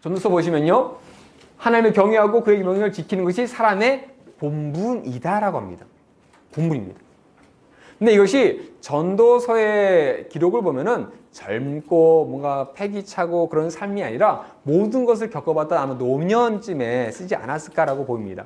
전도서 보시면요. 하나님을 경외하고 그의 명령을 지키는 것이 사람의 본분이다라고 합니다. 본분입니다. 근데 이것이 전도서의 기록을 보면은 젊고 뭔가 패기차고 그런 삶이 아니라 모든 것을 겪어봤던 아마 노년쯤에 쓰지 않았을까라고 보입니다.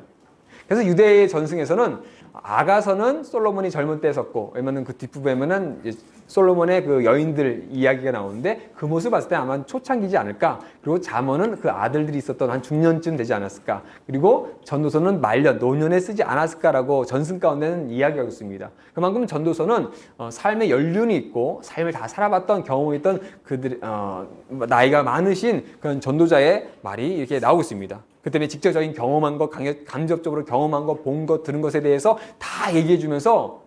그래서 유대의 전승에서는 아가서는 솔로몬이 젊은 때 썼고, 왜냐면 그 뒷부분에는 솔로몬의 그 여인들 이야기가 나오는데 그 모습을 봤을 때 아마 초창기지 않을까. 그리고 잠언은 그 아들들이 있었던 한 중년쯤 되지 않았을까. 그리고 전도서는 말년, 노년에 쓰지 않았을까라고 전승 가운데는 이야기하고 있습니다. 그만큼 전도서는 삶의 연륜이 있고 삶을 다 살아봤던 경험이 있던 그들 나이가 많으신 그런 전도자의 말이 이렇게 나오고 있습니다. 그 때문에 직접적인 경험한 것, 간접적으로 경험한 것, 본 것, 들은 것에 대해서 다 얘기해 주면서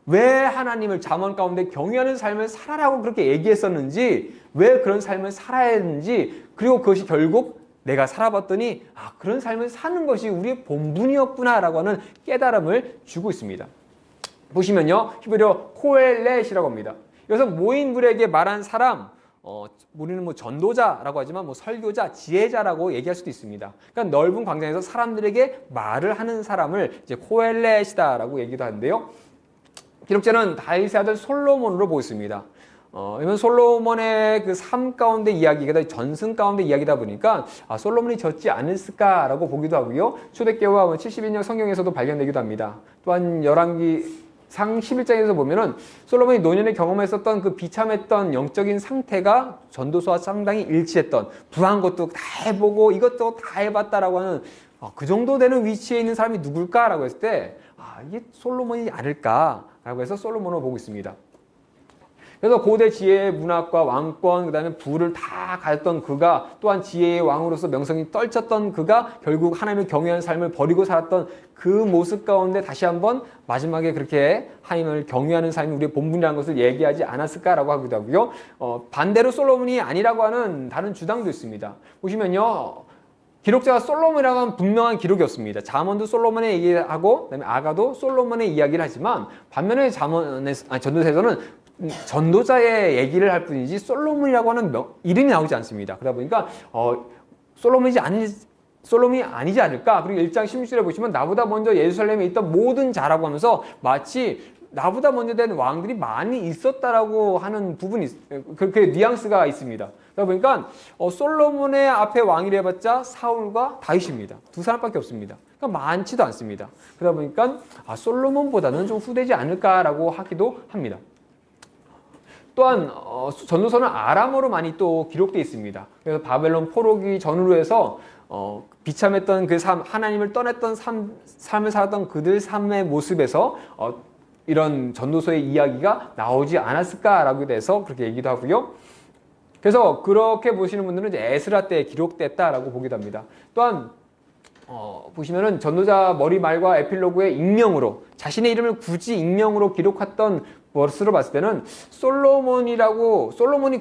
왜 하나님을 잠언 가운데 경외하는 삶을 살아라고 그렇게 얘기했었는지, 왜 그런 삶을 살아야 했는지, 그리고 그것이 결국 내가 살아봤더니 그런 삶을 사는 것이 우리의 본분이었구나라고 하는 깨달음을 주고 있습니다. 보시면요. 히브리어 코엘렛이라고 합니다. 여기서 모인들에게 말한 사람, 우리는 뭐 전도자라고 하지만 뭐 설교자, 지혜자라고 얘기할 수도 있습니다. 그러니까 넓은 광장에서 사람들에게 말을 하는 사람을 이제 코엘렛이다라고 얘기도 하는데요. 기록자는 다윗의 아들 솔로몬으로 보고 있습니다. 이건 솔로몬의 그 삶 가운데 이야기가 전승 가운데 이야기다 보니까 솔로몬이 졌지 않았을까라고 보기도 하고요. 초대교회와 72년 성경에서도 발견되기도 합니다. 또한 열왕기 상 11장에서 보면은 솔로몬이 노년에 경험했었던 그 비참했던 영적인 상태가 전도서와 상당히 일치했던, 부한 것도 다 해보고 이것저것 다 해봤다라고 하는 그 정도 되는 위치에 있는 사람이 누굴까라고 했을 때 이게 솔로몬이 아닐까라고 해서 솔로몬을 보고 있습니다. 그래서 고대 지혜의 문학과 왕권, 그 다음에 부를 다 가졌던 그가, 또한 지혜의 왕으로서 명성이 떨쳤던 그가 결국 하나님을 경외하는 삶을 버리고 살았던 그 모습 가운데 다시 한번 마지막에 그렇게 하나님을 경외하는 삶이 우리의 본분이라는 것을 얘기하지 않았을까라고 하기도 하고요. 반대로 솔로몬이 아니라고 하는 다른 주장도 있습니다. 보시면요. 기록자가 솔로몬이라고 하면 분명한 기록이 없습니다. 잠언도 솔로몬의 얘기하고, 그다음에 아가도 솔로몬의 이야기를 하지만, 반면에 전도서에서는 전도자의 얘기를 할 뿐이지 솔로몬이라고 하는 이름이 나오지 않습니다. 그러다 보니까 솔로몬이 아니지 않을까. 그리고 1장 16절에 보시면 나보다 먼저 예루살렘에 있던 모든 자라고 하면서 마치 나보다 먼저 된 왕들이 많이 있었다라고 하는 부분이, 그렇게 뉘앙스가 있습니다. 그러다 보니까 솔로몬의 앞에 왕이라 해봤자 사울과 다윗입니다. 두 사람밖에 없습니다. 그러니까 많지도 않습니다. 그러다 보니까 솔로몬보다는 좀 후되지 않을까라고 하기도 합니다. 또한 전도서는 아람어로 많이 또 기록되어 있습니다. 그래서 바벨론 포로기 전후로 해서 비참했던 그 삶, 하나님을 떠났던 삶을 살았던 그들 삶의 모습에서 이런 전도서의 이야기가 나오지 않았을까라고 해서 그렇게 얘기도 하고요. 그래서 그렇게 보시는 분들은 이제 에스라 때 기록됐다라고 보기도 합니다. 또한 보시면은 전도자 머리말과 에필로그의 익명으로, 자신의 이름을 굳이 익명으로 기록했던 것으로 봤을 때는 솔로몬이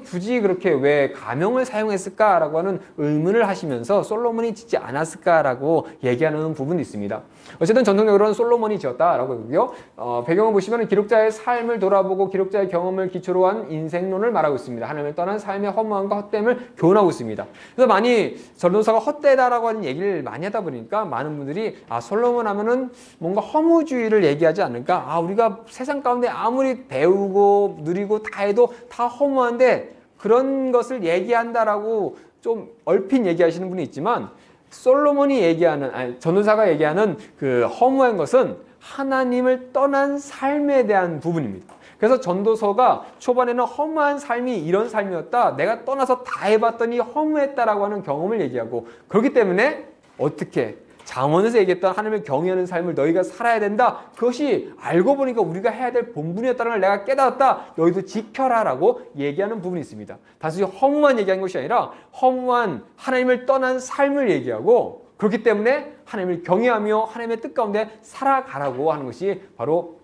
굳이 그렇게 왜 가명을 사용했을까라고 하는 의문을 하시면서 솔로몬이 짓지 않았을까라고 얘기하는 부분이 있습니다. 어쨌든 전통적으로는 솔로몬이 지었다라고 하고요. 배경을 보시면 기록자의 삶을 돌아보고 기록자의 경험을 기초로 한 인생론을 말하고 있습니다. 하나님을 떠난 삶의 허무함과 헛됨을 교훈하고 있습니다. 그래서 많이 전도서가 헛되다라고 하는 얘기를 많이 하다 보니까 많은 분들이 솔로몬 하면은 뭔가 허무주의를 얘기하지 않을까? 우리가 세상 가운데 아무리 배우고 누리고 다 해도 다 허무한데 그런 것을 얘기한다라고 좀 얼핏 얘기하시는 분이 있지만, 솔로몬이 얘기하는, 전도사가 얘기하는 그 허무한 것은 하나님을 떠난 삶에 대한 부분입니다. 그래서 전도서가 초반에는 허무한 삶이 이런 삶이었다, 내가 떠나서 다 해봤더니 허무했다라고 하는 경험을 얘기하고, 그렇기 때문에 어떻게 잠언에서 얘기했던 하나님을 경외하는 삶을 너희가 살아야 된다, 그것이 알고 보니까 우리가 해야 될 본분이었다는 걸 내가 깨달았다, 너희도 지켜라라고 얘기하는 부분이 있습니다. 단순히 허무한 얘기한 것이 아니라 허무한 하나님을 떠난 삶을 얘기하고, 그렇기 때문에 하나님을 경외하며 하나님의 뜻 가운데 살아가라고 하는 것이 바로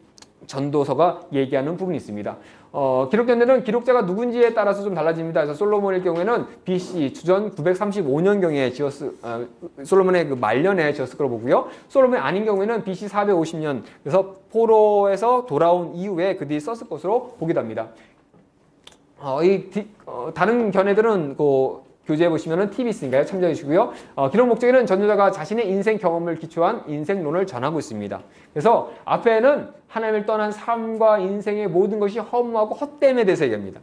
전도서가 얘기하는 부분이 있습니다. 기록전에는 기록자가 누군지에 따라서 좀 달라집니다. 그래서 솔로몬의 경우에는 BC 주전 935년경에 솔로몬의 그 말년에 지었을 거로 보고요. 솔로몬이 아닌 경우에는 BC 450년, 그래서 포로에서 돌아온 이후에 그들이 썼을 것으로 보기도 합니다. 다른 견해들은 교재에 보시면은 팁이 있으니까요. 참조해 주시고요. 기록 목적에는 전도자가 자신의 인생 경험을 기초한 인생론을 전하고 있습니다. 그래서 앞에는 하나님을 떠난 삶과 인생의 모든 것이 허무하고 헛됨에 대해서 얘기합니다.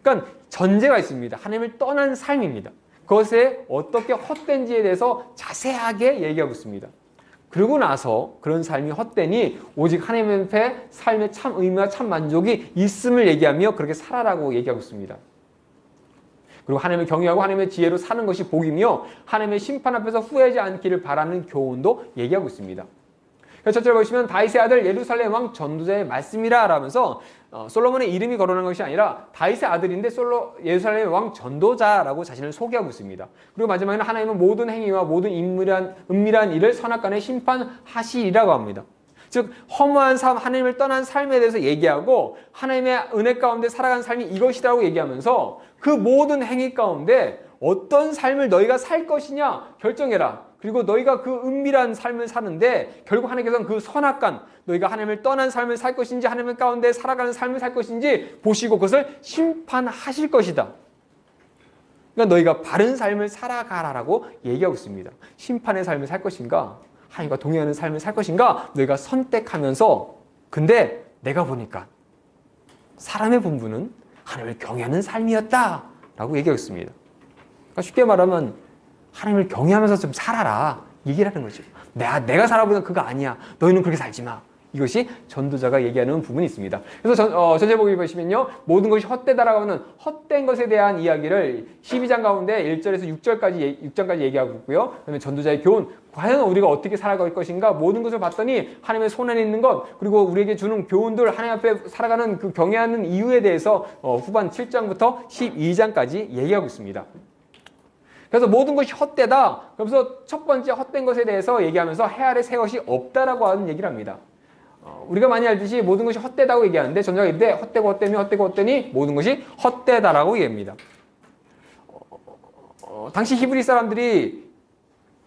그러니까 전제가 있습니다. 하나님을 떠난 삶입니다. 그것에 어떻게 헛된지에 대해서 자세하게 얘기하고 있습니다. 그러고 나서 그런 삶이 헛되니 오직 하나님 앞에 삶의 참 의미와 참 만족이 있음을 얘기하며 그렇게 살아라고 얘기하고 있습니다. 그리고 하나님을 경외하고 하나님의 지혜로 사는 것이 복이며 하나님의 심판 앞에서 후회하지 않기를 바라는 교훈도 얘기하고 있습니다. 그래서 첫째로 보시면 다윗의 아들 예루살렘 왕 전도자의 말씀이라 라면서 솔로몬의 이름이 거론한 것이 아니라 다윗의 아들인데 예루살렘 왕 전도자라고 자신을 소개하고 있습니다. 그리고 마지막에는 하나님은 모든 행위와 모든 은밀한 일을 선악간에 심판하시리라고 합니다. 즉 허무한 삶, 하나님을 떠난 삶에 대해서 얘기하고 하나님의 은혜 가운데 살아가는 삶이 이것이라고 얘기하면서 그 모든 행위 가운데 어떤 삶을 너희가 살 것이냐 결정해라. 그리고 너희가 그 은밀한 삶을 사는데 결국 하나님께서는 그 선악간, 너희가 하나님을 떠난 삶을 살 것인지 하나님 가운데 살아가는 삶을 살 것인지 보시고 그것을 심판하실 것이다. 그러니까 너희가 바른 삶을 살아가라라고 얘기하고 있습니다. 심판의 삶을 살 것인가? 하나님과 동행하는 삶을 살 것인가? 너희가 선택하면서 근데 내가 보니까 사람의 본분은 하나님을 경외하는 삶이었다라고 얘기했습니다. 그러니까 쉽게 말하면 하나님을 경외하면서 좀 살아라 얘기를 하는 거죠. 내가 살아보는 그거 아니야. 너희는 그렇게 살지 마. 이것이 전도자가 얘기하는 부분이 있습니다. 그래서 전제복을 보시면요. 모든 것이 헛되다라고 하는 헛된 것에 대한 이야기를 12장 가운데 1절에서 6절까지 얘기하고 있고요. 그다음에 전도자의 교훈, 과연 우리가 어떻게 살아갈 것인가 모든 것을 봤더니 하나님의 손 안에 있는 것 그리고 우리에게 주는 교훈들 하나님 앞에 살아가는 그 경외하는 이유에 대해서 후반 7장부터 12장까지 얘기하고 있습니다. 그래서 모든 것이 헛되다. 그러면서 첫 번째 헛된 것에 대해서 얘기하면서 해 아래 새 것이 없다라고 하는 얘기를 합니다. 우리가 많이 알듯이 모든 것이 헛되다고 얘기하는데 전자가 이때 헛되니 모든 것이 헛되다라고 얘기합니다. 당시 히브리 사람들이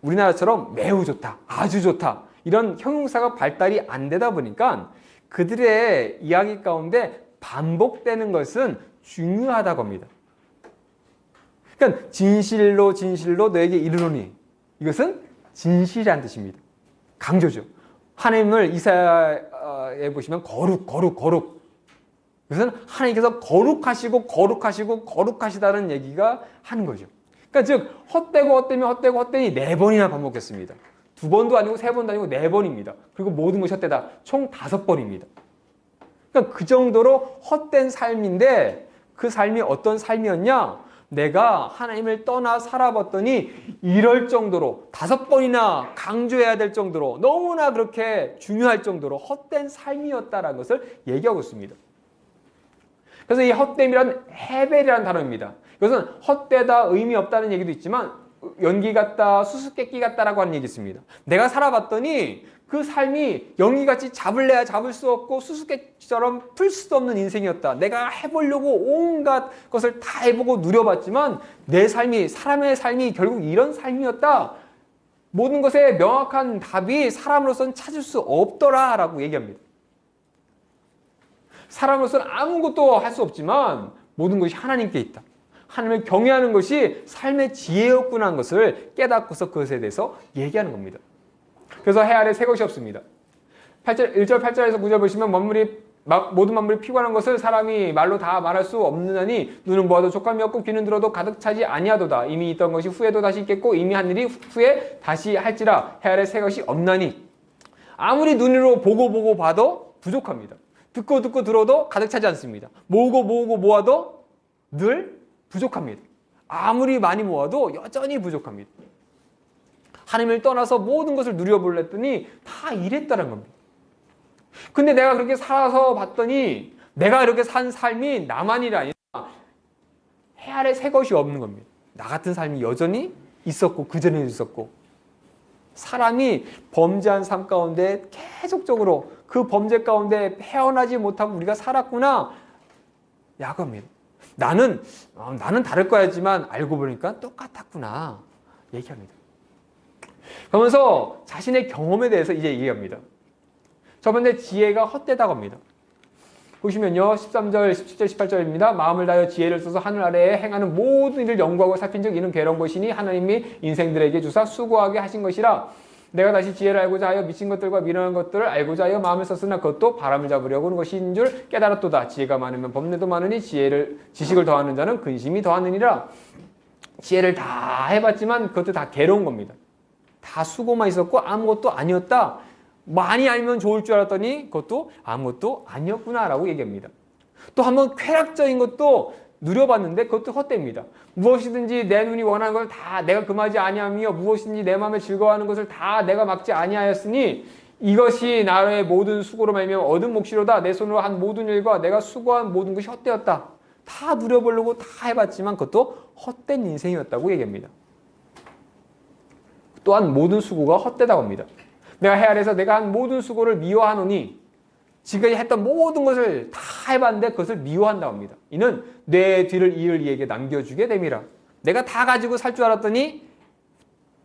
우리나라처럼 매우 좋다, 아주 좋다 이런 형용사가 발달이 안 되다 보니까 그들의 이야기 가운데 반복되는 것은 중요하다고 합니다. 그러니까 진실로 너에게 이르노니 이것은 진실이라는 뜻입니다. 강조죠. 하나님을 이사야에 보시면 거룩 이것은 하나님께서 거룩하시다는 얘기가 하는 거죠. 그러니까 즉 헛되니 4번이나 반복했습니다. 2번도 아니고 3번도 아니고 4번입니다. 그리고 모든 것이 헛되다. 총 5번입니다. 그러니까 그 정도로 헛된 삶인데 그 삶이 어떤 삶이었냐? 내가 하나님을 떠나 살아봤더니 이럴 정도로 5번이나 강조해야 될 정도로 너무나 그렇게 중요할 정도로 헛된 삶이었다라는 것을 얘기하고 있습니다. 그래서 이 헛됨이란 헤벨이라는 단어입니다. 이것은 헛되다, 의미 없다는 얘기도 있지만 연기 같다, 수수께끼 같다라고 하는 얘기 있습니다. 내가 살아봤더니 그 삶이 연기같이 잡을래야 잡을 수 없고 수수께끼처럼 풀 수 없는 인생이었다. 내가 해보려고 온갖 것을 다 해보고 누려봤지만 내 삶이, 사람의 삶이 결국 이런 삶이었다. 모든 것에 명확한 답이 사람으로서는 찾을 수 없더라라고 얘기합니다. 사람으로서는 아무것도 할 수 없지만 모든 것이 하나님께 있다. 하나님을 경외하는 것이 삶의 지혜였구나 하는 것을 깨닫고서 그것에 대해서 얘기하는 겁니다. 그래서 해 아래 새 것이 없습니다. 1절 8절에서 9절 보시면 모든 만물이 피곤한 것을 사람이 말로 다 말할 수 없느니 눈은 보아도 족함이 없고 귀는 들어도 가득 차지 아니하도다. 이미 있던 것이 후에도 다시 있겠고 이미 한 일이 후에 다시 할지라 해 아래 새 것이 없나니 아무리 눈으로 보고 봐도 부족합니다. 듣고 들어도 가득 차지 않습니다. 모으고 모아도 늘 부족합니다. 아무리 많이 모아도 여전히 부족합니다. 하나님을 떠나서 모든 것을 누려보려 했더니 다 이랬다는 겁니다. 근데 내가 그렇게 살아서 봤더니 내가 이렇게 산 삶이 나만이 아니라 해 아래 새 것이 없는 겁니다. 나 같은 삶이 여전히 있었고 그전에도 있었고 사람이 범죄한 삶 가운데 계속적으로 그 범죄 가운데 헤어나지 못하고 우리가 살았구나 야구합니다. 나는 다를 거야지만 알고 보니까 똑같았구나 얘기합니다. 그러면서 자신의 경험에 대해서 이제 얘기합니다. 첫 번째 지혜가 헛되다고 합니다. 보시면요. 13절, 17절, 18절입니다. 마음을 다하여 지혜를 써서 하늘 아래에 행하는 모든 일을 연구하고 살핀즉 이는 괴로운 것이니 하나님이 인생들에게 주사 수고하게 하신 것이라. 내가 다시 지혜를 알고자 하여 미친 것들과 미련한 것들을 알고자 하여 마음을 썼으나 그것도 바람을 잡으려고 하는 것인 줄 깨달았도다. 지혜가 많으면 법례도 많으니 지식을 더하는 자는 근심이 더하느니라. 지혜를 다 해봤지만 그것도 다 괴로운 겁니다. 다 수고만 있었고 아무것도 아니었다. 많이 알면 좋을 줄 알았더니 그것도 아무것도 아니었구나라고 얘기합니다. 또 한번 쾌락적인 것도 누려봤는데 그것도 헛됩니다. 무엇이든지 내 눈이 원하는 것을 다 내가 금하지 아니하며 무엇이든지 내 마음에 즐거워하는 것을 다 내가 막지 아니하였으니 이것이 나의 모든 수고로 말미암아 얻은 몫이로다. 내 손으로 한 모든 일과 내가 수고한 모든 것이 헛되었다. 다 누려보려고 다 해봤지만 그것도 헛된 인생이었다고 얘기합니다. 또한 모든 수고가 헛되다고 합니다. 내가 해 아래에서 내가 한 모든 수고를 미워하노니 지금까지 했던 모든 것을 다 해봤는데 그것을 미워한다고 합니다. 이는 내 뒤를 이을 이에게 남겨주게 됨이라. 내가 다 가지고 살 줄 알았더니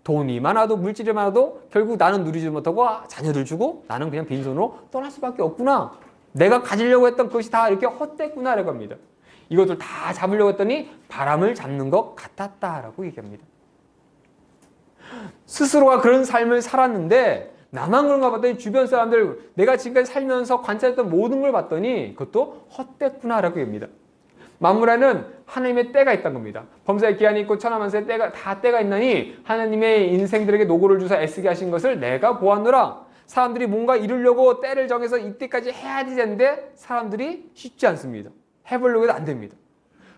돈이 많아도 물질이 많아도 결국 나는 누리지 못하고 자녀들 주고 나는 그냥 빈손으로 떠날 수밖에 없구나. 내가 가지려고 했던 것이 다 이렇게 헛됐구나 라고 합니다. 이것들 다 잡으려고 했더니 바람을 잡는 것 같았다라고 얘기합니다. 스스로가 그런 삶을 살았는데 나만 그런가 봤더니 주변 사람들 내가 지금까지 살면서 관찰했던 모든 걸 봤더니 그것도 헛됐구나라고 얘기합니다. 만물에는 하나님의 때가 있다는 겁니다. 범사의 기한이 있고 천하만사의 때가 있나니 하나님의 인생들에게 노고를 주사 애쓰게 하신 것을 내가 보았노라. 사람들이 뭔가 이루려고 때를 정해서 이때까지 해야지 되는데 사람들이 쉽지 않습니다. 해보려고 해도 안 됩니다.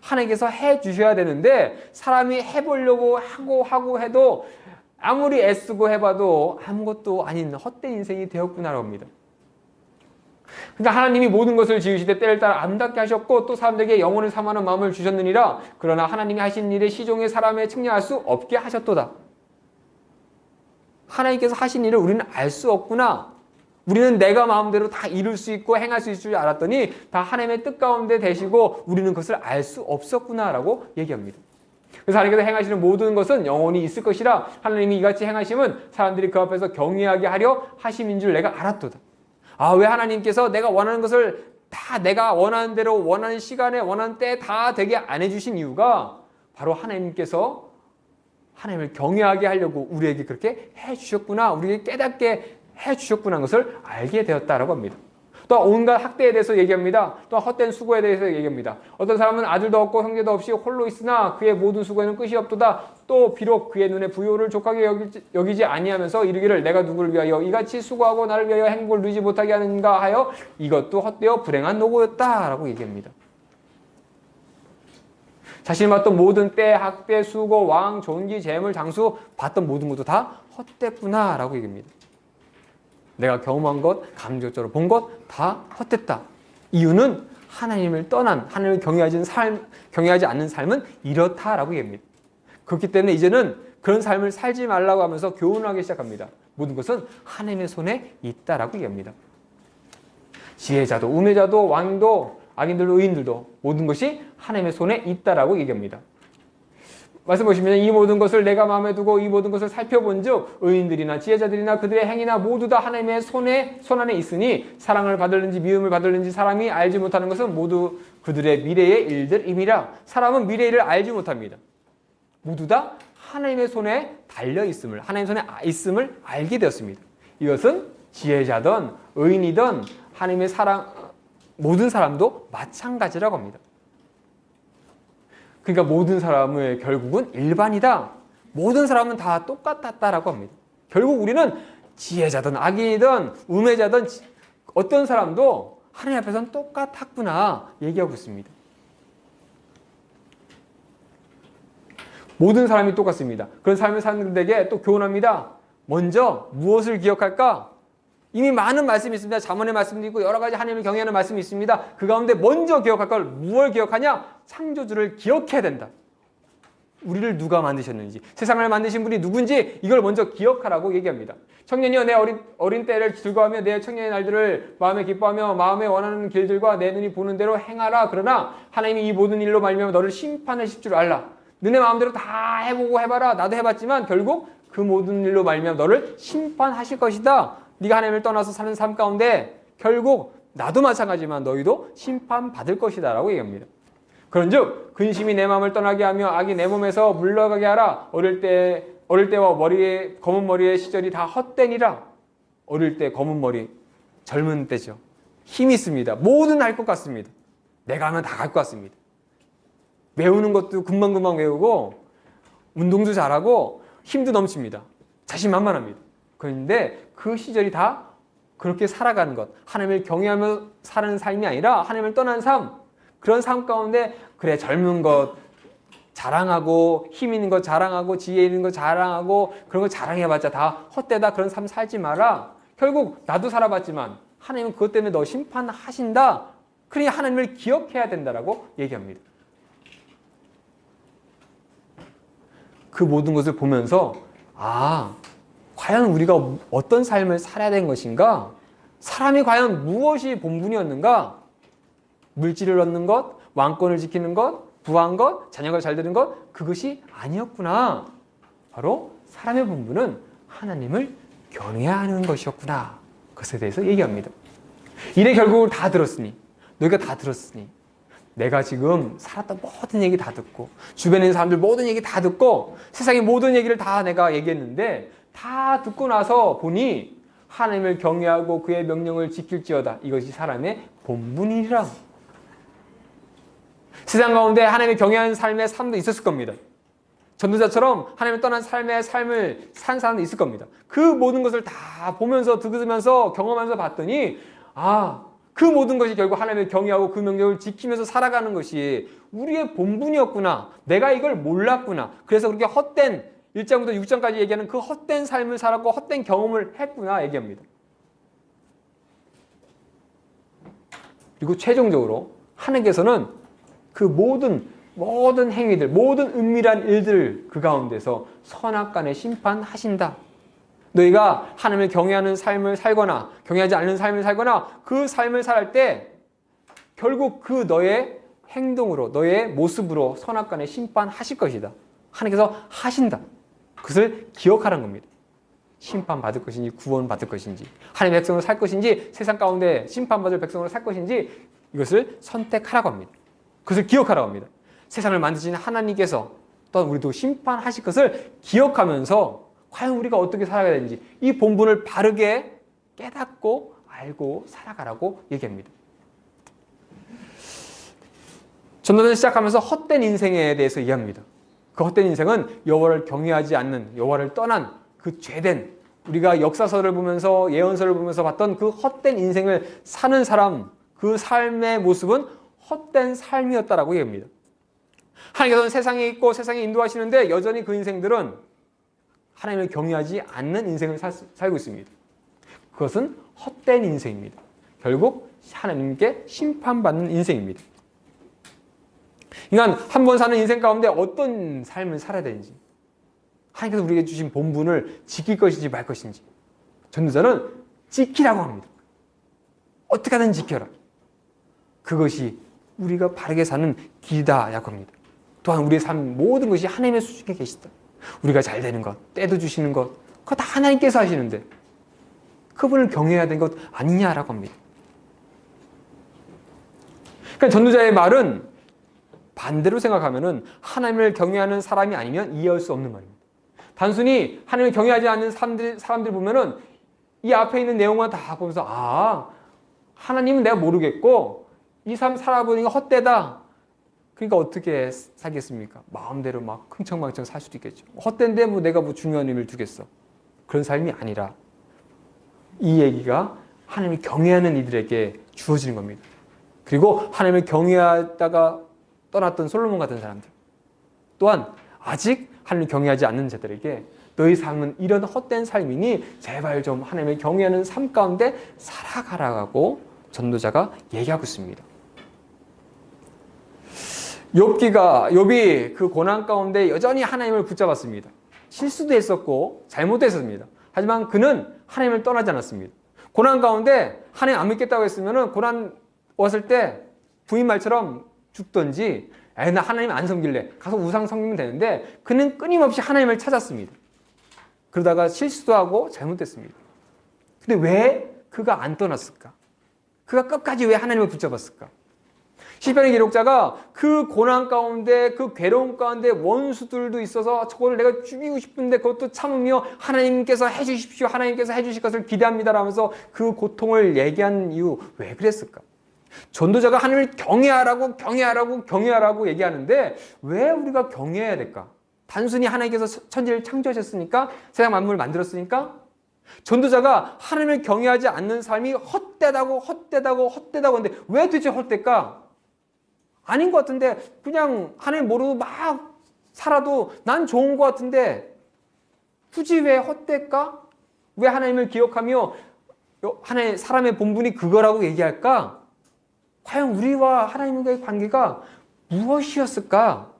하나님께서 해주셔야 되는데 사람이 해보려고 하고 해도 아무리 애쓰고 해봐도 아무것도 아닌 헛된 인생이 되었구나라고 합니다. 그러니까 하나님이 모든 것을 지으시되 때를 따라 아름답게 하셨고 또 사람들에게 영혼을 삼하는 마음을 주셨느니라. 그러나 하나님이 하신 일에 시종의 사람에 측량할 수 없게 하셨도다. 하나님께서 하신 일을 우리는 알 수 없구나. 우리는 내가 마음대로 다 이룰 수 있고 행할 수 있을 줄 알았더니 다 하나님의 뜻 가운데 되시고 우리는 그것을 알 수 없었구나라고 얘기합니다. 그래서 하나님께서 행하시는 모든 것은 영원히 있을 것이라. 하나님이 이같이 행하심은 사람들이 그 앞에서 경외하게 하려 하심인 줄 내가 알았도다. 왜 하나님께서 내가 원하는 것을 다 내가 원하는 대로 원하는 시간에 원하는 때에 다 되게 안 해주신 이유가 바로 하나님께서 하나님을 경외하게 하려고 우리에게 그렇게 해주셨구나, 우리에게 깨닫게 해주셨구나 하는 것을 알게 되었다라고 합니다. 또 온갖 학대에 대해서 얘기합니다. 또 헛된 수고에 대해서 얘기합니다. 어떤 사람은 아들도 없고 형제도 없이 홀로 있으나 그의 모든 수고에는 끝이 없도다. 또 비록 그의 눈에 부요를 족하게 여기지 아니하면서 이르기를 내가 누구를 위하여 이같이 수고하고 나를 위하여 행복을 누리지 못하게 하는가 하여 이것도 헛되어 불행한 노고였다라고 얘기합니다. 자신이 봤던 모든 때, 학대, 수고, 왕, 존귀, 재물, 장수 봤던 모든 것도 다 헛됐구나라고 얘기합니다. 내가 경험한 것, 감정적으로 본 것 다 헛됐다. 이유는 하나님을 떠난, 하나님을 경외하지 않는 삶은 이렇다라고 얘기합니다. 그렇기 때문에 이제는 그런 삶을 살지 말라고 하면서 교훈을 하기 시작합니다. 모든 것은 하나님의 손에 있다라고 얘기합니다. 지혜자도, 우매자도, 왕도, 악인들도, 의인들도 모든 것이 하나님의 손에 있다라고 얘기합니다. 말씀 보시면 이 모든 것을 내가 마음에 두고 이 모든 것을 살펴본 즉 의인들이나 지혜자들이나 그들의 행위나 모두 다 하나님의 손 안에 있으니 사랑을 받을는지 미움을 받을는지 사람이 알지 못하는 것은 모두 그들의 미래의 일들임이라. 사람은 미래의 일을 알지 못합니다. 모두 다 하나님의 손에 달려 있음을, 하나님의 손에 있음을 알게 되었습니다. 이것은 지혜자든 의인이든 하나님의 사랑 모든 사람도 마찬가지라고 합니다. 그러니까 모든 사람의 결국은 일반이다. 모든 사람은 다 똑같았다라고 합니다. 결국 우리는 지혜자든 악인이든 우매자든 어떤 사람도 하나님 앞에서는 똑같았구나 얘기하고 있습니다. 모든 사람이 똑같습니다. 그런 삶을 사는 데에게 또 교훈합니다. 먼저 무엇을 기억할까? 이미 많은 말씀이 있습니다. 잠언의 말씀도 있고 여러 가지 하나님을 경외하는 말씀이 있습니다. 그 가운데 먼저 기억할 걸 무엇을 기억하냐? 창조주를 기억해야 된다. 우리를 누가 만드셨는지, 세상을 만드신 분이 누군지 이걸 먼저 기억하라고 얘기합니다. 청년이여 내 어린 때를 즐거워하며 내 청년의 날들을 마음에 기뻐하며 마음에 원하는 길들과 내 눈이 보는 대로 행하라. 그러나 하나님이 이 모든 일로 말미암아 너를 심판하실 줄 알라. 너네 마음대로 다 해보고 해봐라. 나도 해봤지만 결국 그 모든 일로 말미암아 너를 심판하실 것이다. 네가 하나님을 떠나서 사는 삶 가운데 결국 나도 마찬가지지만 너희도 심판받을 것이다 라고 얘기합니다. 그런즉 근심이 내 마음을 떠나게 하며 악이 내 몸에서 물러가게 하라. 어릴 때와 검은 머리의 시절이 다 헛되니라. 어릴 때 검은 머리, 젊은 때죠. 힘이 있습니다. 뭐든 할 것 같습니다. 내가 하면 다 할 것 같습니다. 외우는 것도 금방금방 외우고 운동도 잘하고 힘도 넘칩니다. 자신만만합니다. 그런데 그 시절이 다 그렇게 살아가는 것, 하나님을 경외하며 사는 삶이 아니라 하나님을 떠난 삶, 그런 삶 가운데 그래 젊은 것 자랑하고 힘 있는 것 자랑하고 지혜 있는 것 자랑하고 그런 거 자랑해봤자 다 헛되다. 그런 삶 살지 마라. 결국 나도 살아봤지만 하나님은 그것 때문에 너 심판하신다. 그러니 하나님을 기억해야 된다라고 얘기합니다. 그 모든 것을 보면서 과연 우리가 어떤 삶을 살아야 되는 것인가? 사람이 과연 무엇이 본분이었는가? 물질을 얻는 것, 왕권을 지키는 것, 부한 것, 자녀가 잘 되는 것, 그것이 아니었구나. 바로 사람의 본분은 하나님을 경외하는 것이었구나. 그것에 대해서 얘기합니다. 이래 결국을 다 들었으니, 너희가 다 들었으니, 내가 지금 살았던 모든 얘기 다 듣고 주변에 있는 사람들 모든 얘기 다 듣고 세상의 모든 얘기를 다 내가 얘기했는데 다 듣고 나서 보니 하나님을 경외하고 그의 명령을 지킬지어다. 이것이 사람의 본분이라. 세상 가운데 하나님을 경외하는 삶의 삶도 있었을 겁니다. 전도자처럼 하나님을 떠난 삶의 삶을 산 사람도 있을 겁니다. 그 모든 것을 다 보면서 들으면서 경험하면서 봤더니 그 모든 것이 결국 하나님을 경외하고 그 명령을 지키면서 살아가는 것이 우리의 본분이었구나. 내가 이걸 몰랐구나. 그래서 그렇게 헛된 1장부터 6장까지 얘기하는 그 헛된 삶을 살았고 헛된 경험을 했구나 얘기합니다. 그리고 최종적으로 하나님께서는 그 모든 행위들, 모든 은밀한 일들 그 가운데서 선악간에 심판하신다. 너희가 하나님을 경외하는 삶을 살거나 경외하지 않는 삶을 살거나 그 삶을 살 때 결국 그 너의 행동으로 너의 모습으로 선악간에 심판하실 것이다. 하나님께서 하신다. 그것을 기억하라는 겁니다. 심판받을 것인지 구원받을 것인지 하나님의 백성으로 살 것인지 세상 가운데 심판받을 백성으로 살 것인지 이것을 선택하라고 합니다. 그것을 기억하라고 합니다. 세상을 만드신 하나님께서 또한 우리도 심판하실 것을 기억하면서 과연 우리가 어떻게 살아가야 되는지 이 본분을 바르게 깨닫고 알고 살아가라고 얘기합니다. 전도는 시작하면서 헛된 인생에 대해서 이야기합니다. 그 헛된 인생은 여호와를 경외하지 않는 여호와를 떠난 그 죄된 우리가 역사서를 보면서 예언서를 보면서 봤던 그 헛된 인생을 사는 사람 그 삶의 모습은 헛된 삶이었다라고 얘기합니다. 하나님께서는 세상에 있고 세상에 인도하시는데 여전히 그 인생들은 하나님을 경외하지 않는 인생을 살고 있습니다. 그것은 헛된 인생입니다. 결국 하나님께 심판받는 인생입니다. 그러니까 한 번 사는 인생 가운데 어떤 삶을 살아야 되는지 하나님께서 우리에게 주신 본분을 지킬 것인지 말 것인지 전도자는 지키라고 합니다. 어떻게 하든 지켜라. 그것이 우리가 바르게 사는 길이다라고 합니다. 또한 우리의 삶 모든 것이 하나님의 수중에 계시다. 우리가 잘 되는 것, 때도 주시는 것 그거 다 하나님께서 하시는데 그분을 경외해야 되는 것 아니냐라고 합니다. 그러니까 전도자의 말은 반대로 생각하면은 하나님을 경외하는 사람이 아니면 이해할 수 없는 말입니다. 단순히 하나님을 경외하지 않는 사람들 보면은 이 앞에 있는 내용만 다 보면서 하나님은 내가 모르겠고 이 삶 살아보니까 헛되다. 그러니까 어떻게 살겠습니까? 마음대로 막 흥청망청 살 수도 있겠죠. 헛된데 내가 중요한 의미를 두겠어. 그런 삶이 아니라 이 얘기가 하나님을 경외하는 이들에게 주어지는 겁니다. 그리고 하나님을 경외하다가 떠났던 솔로몬 같은 사람들 또한 아직 하나님을 경외하지 않는 자들에게 너희 삶은 이런 헛된 삶이니 제발 좀 하나님을 경외하는 삶 가운데 살아가라고 전도자가 얘기하고 있습니다. 욥이 그 고난 가운데 여전히 하나님을 붙잡았습니다. 실수도 했었고 잘못도 했었습니다. 하지만 그는 하나님을 떠나지 않았습니다. 고난 가운데 하나님 안 믿겠다고 했으면 고난 왔을 때 부인 말처럼 죽던지 나 하나님 안 섬길래 가서 우상 섬기면 되는데 그는 끊임없이 하나님을 찾았습니다. 그러다가 실수도 하고 잘못됐습니다. 근데 왜 그가 안 떠났을까? 그가 끝까지 왜 하나님을 붙잡았을까? 시편의 기록자가 그 고난 가운데, 그 괴로움 가운데 원수들도 있어서 저걸 내가 죽이고 싶은데 그것도 참으며 하나님께서 해주십시오, 하나님께서 해주실 것을 기대합니다라면서 그 고통을 얘기한 이유, 왜 그랬을까? 전도자가 하나님을 경외하라고 얘기하는데 왜 우리가 경외해야 될까? 단순히 하나님께서 천지를 창조하셨으니까, 세상 만물을 만들었으니까? 전도자가 하나님을 경외하지 않는 삶이 헛되다고 하는데 왜 도대체 헛될까? 아닌 것 같은데 그냥 하나님 모르고 막 살아도 난 좋은 것 같은데 굳이 왜 헛될까? 왜 하나님을 기억하며 하나님 사람의 본분이 그거라고 얘기할까? 과연 우리와 하나님과의 관계가 무엇이었을까?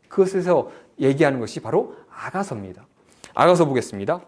그것에서 얘기하는 것이 바로 아가서입니다. 아가서 보겠습니다.